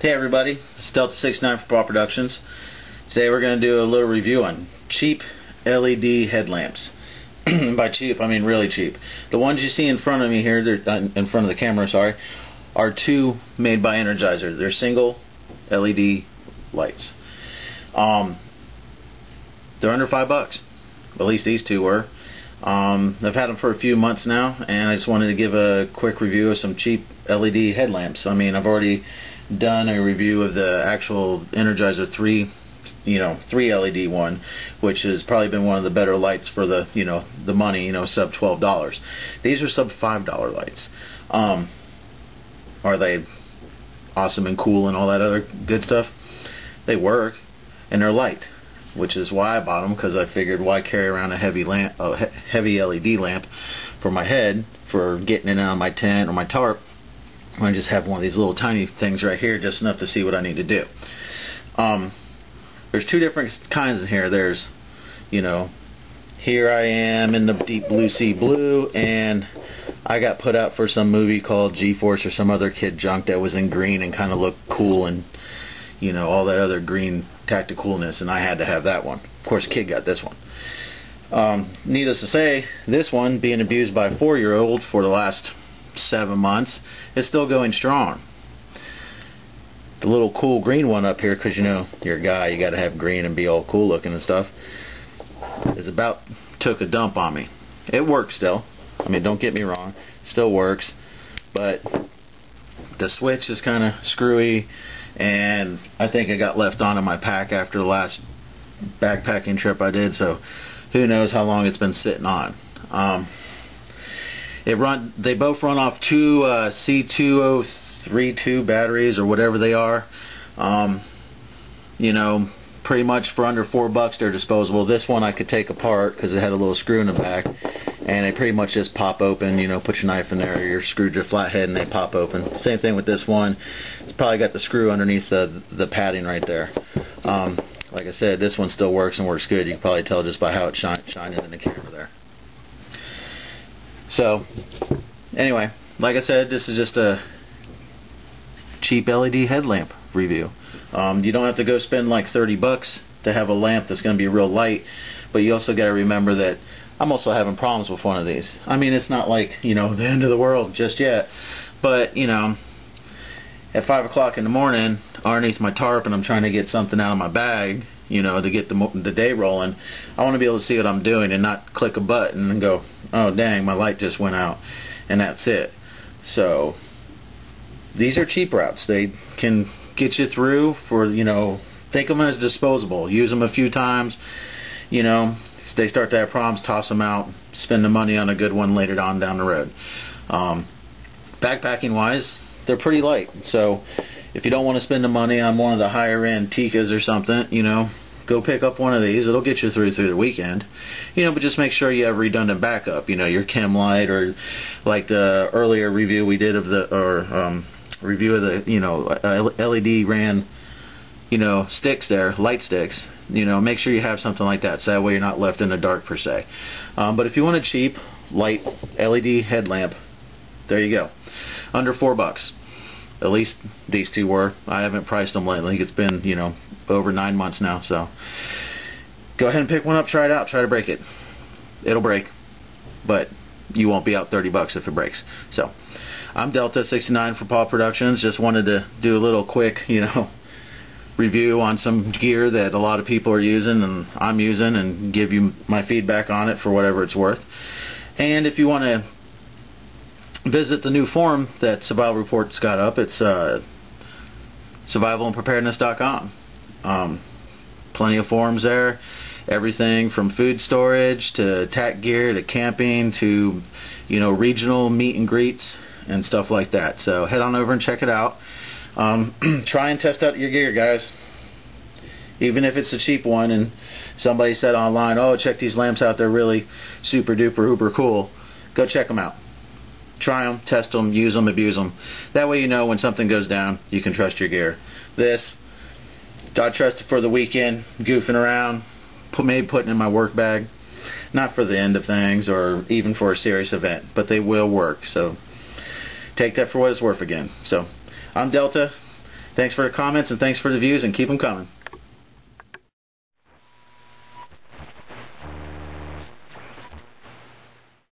Hey everybody, it's Delta69 for Paw Productions. Today we're going to do a little review on cheap LED headlamps. By cheap, I mean really cheap. The ones you see in front of me here, they're in front of the camera, sorry, are two made by Energizer. They're single LED lights. They're under $5. At least these two were. I've had them for a few months now, and I just wanted to give a quick review of some cheap LED headlamps. I mean, I've already done a review of the actual Energizer 3 LED one, which has probably been one of the better lights for the the money, sub $12. These are sub $5 lights. Are they awesome and cool and all that other good stuff? They work, and they're light, which is why I bought them, because I figured why carry around a heavy LED lamp for my head for getting in and out of my tent or my tarp. I just have one of these little tiny things right here, just enough to see what I need to do. There's two different kinds in here. There's, here I am in the deep blue sea blue, and I got put out for some movie called G-Force or some other kid junk that was in green and kind of looked cool and all that other green tacticalness, and I had to have that one. Of course, kid got this one. Needless to say, this one, being abused by a 4-year-old for the last 7 months, is still going strong. The little cool green one up here, because you're a guy, you got to have green and be all cool looking and stuff, is about took a dump on me. It works still. I mean, don't get me wrong, it still works, but the switch is kind of screwy, and I think it got left on in my pack after the last backpacking trip I did, so who knows how long it's been sitting on. They both run off two C2032 batteries or whatever they are. Pretty much for under $4 they're disposable. This one I could take apart because it had a little screw in the back, and they pretty much just pop open. Put your knife in there, your screw your flathead, and they pop open. Same thing with this one. It's probably got the screw underneath the padding right there. Like I said, this one still works and works good. You can probably tell just by how it's shining in the camera there. So, anyway, like I said, this is just a cheap LED headlamp review. You don't have to go spend like $30 to have a lamp that's going to be real light, but you also got to remember that I'm also having problems with one of these. I mean, it's not like, the end of the world just yet, but, at 5 o'clock in the morning, underneath my tarp, and I'm trying to get something out of my bag, to get the day rolling, I want to be able to see what I'm doing and not click a button and go, oh dang, my light just went out, and that's it. So these are cheap routes. They can get you through for, think of them as disposable. Use them a few times, if they start to have problems, toss them out, spend the money on a good one later on down the road. Backpacking wise, they're pretty light, so if you don't want to spend the money on one of the higher end Tikas or something, go pick up one of these. It'll get you through the weekend, but just make sure you have redundant backup, your chem light, or like the earlier review we did of the review of the LED ran sticks there, light sticks. Make sure you have something like that, so that way you're not left in the dark per se. But if you want a cheap light LED headlamp, there you go, under $4. At least these two were. I haven't priced them lately. It's been over 9 months now, so go ahead and pick one up, try it out, try to break it. It'll break, but you won't be out $30 if it breaks. So I'm Delta69 for Paw Productions. Just wanted to do a little quick review on some gear that a lot of people are using and I'm using, and give you my feedback on it for whatever it's worth. And if you want to visit the new forum that Survival Report's got up, it's survivalandpreparedness.com. Plenty of forums there, everything from food storage to tack gear to camping to regional meet and greets and stuff like that. So head on over and check it out. Try and test out your gear, guys. Even if it's a cheap one and somebody said online, oh, check these lamps out, they're really super duper uber cool, go check them out. Try them, test them, use them, abuse them. That way when something goes down, you can trust your gear. This, I trust it for the weekend, goofing around, maybe putting in my work bag. Not for the end of things or even for a serious event, but they will work. So take that for what it's worth again. So I'm Delta. Thanks for the comments and thanks for the views, and keep them coming.